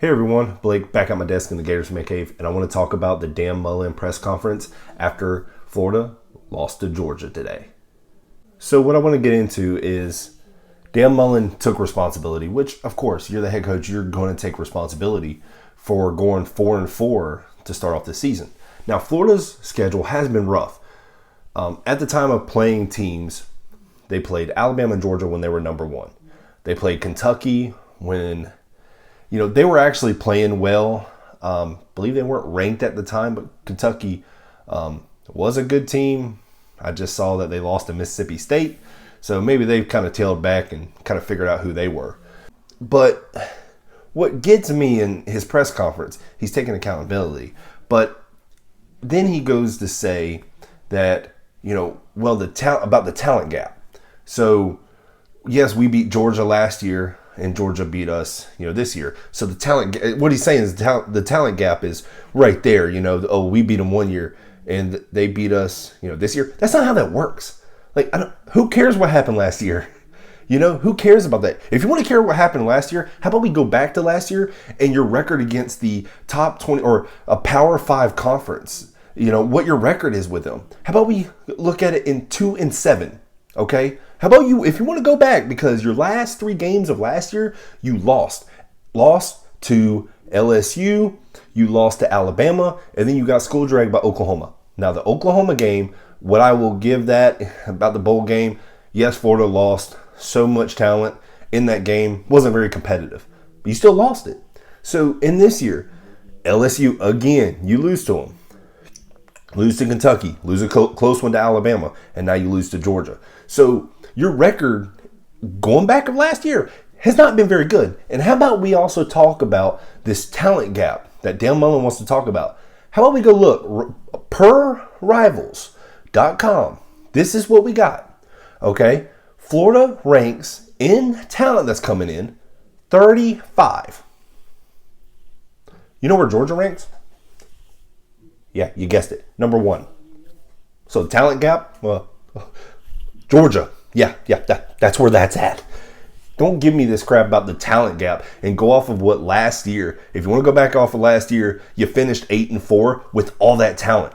Hey everyone, Blake back at my desk in the Gators Man Cave, and I want to talk about the B.A.M. Mullen Press Conference after Florida lost to Georgia today. So what I want to get into is Dan Mullen took responsibility, which of course you're the head coach, you're going to take responsibility for going 4-4 to start off the season. Now Florida's schedule has been rough. At the time of playing teams, they played Alabama and Georgia when they were number one. They played Kentucky when they were actually playing well. Believe they weren't ranked at the time, but Kentucky was a good team. I just saw that they lost to Mississippi State. So maybe they've kind of tailed back and kind of figured out who they were. But what gets me in his press conference, he's taking accountability. But then he goes to say that, about the talent gap. So, yes, we beat Georgia last year, and Georgia beat us, this year. So the talent, what he's saying is the talent gap is right there. We beat them one year and they beat us, this year. That's not how that works. Who cares what happened last year? Who cares about that? If you want to care what happened last year, how about we go back to last year and your record against the top 20 or a Power 5 conference, what your record is with them. How about we look at it in 2-7? Okay. How about if you want to go back, because your last 3 games of last year, you lost to LSU, you lost to Alabama, and then you got school dragged by Oklahoma. Now the Oklahoma game, what I will give that about the bowl game, yes, Florida lost so much talent in that game, wasn't very competitive, but you still lost it. So in this year, LSU, again, you lose to them. Lose to Kentucky, lose a close one to Alabama, and now you lose to Georgia. So your record going back of last year has not been very good. And how about we also talk about this talent gap that Dan Mullen wants to talk about? How about we go look, per rivals.com, this is what we got, okay? Florida ranks in talent that's coming in 35. You know where Georgia ranks? Yeah, you guessed it. Number 1. So the talent gap, well, Georgia. Yeah, that's where that's at. Don't give me this crap about the talent gap and go off of what last year. If you want to go back off of last year, you finished 8-4 with all that talent.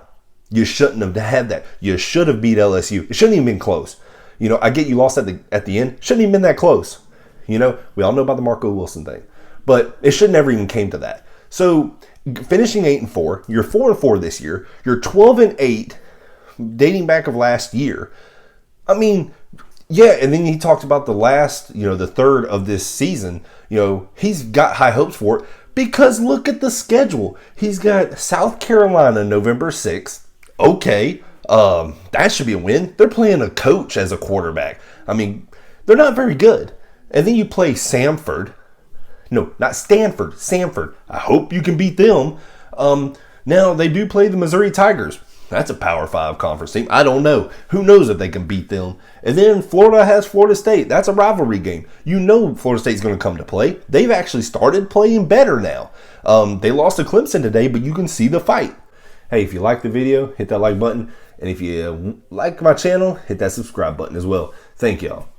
You shouldn't have had that. You should have beat LSU. It shouldn't even been close. I get you lost at the end. Shouldn't even been that close. We all know about the Marco Wilson thing, but it should never even came to that. So finishing 8-4, you're 4-4 this year. You're 12-8, dating back of last year. I mean, yeah, and then he talked about the last, the third of this season. He's got high hopes for it because look at the schedule. He's got South Carolina November 6th. Okay, that should be a win. They're playing a coach as a quarterback. I mean, they're not very good. And then you play Samford. No, not Stanford, Samford. I hope you can beat them. Now, they do play the Missouri Tigers. That's a Power 5 conference team. I don't know. Who knows if they can beat them? And then Florida has Florida State. That's a rivalry game. Florida State's going to come to play. They've actually started playing better now. They lost to Clemson today, but you can see the fight. Hey, if you like the video, hit that like button. And if you like my channel, hit that subscribe button as well. Thank y'all.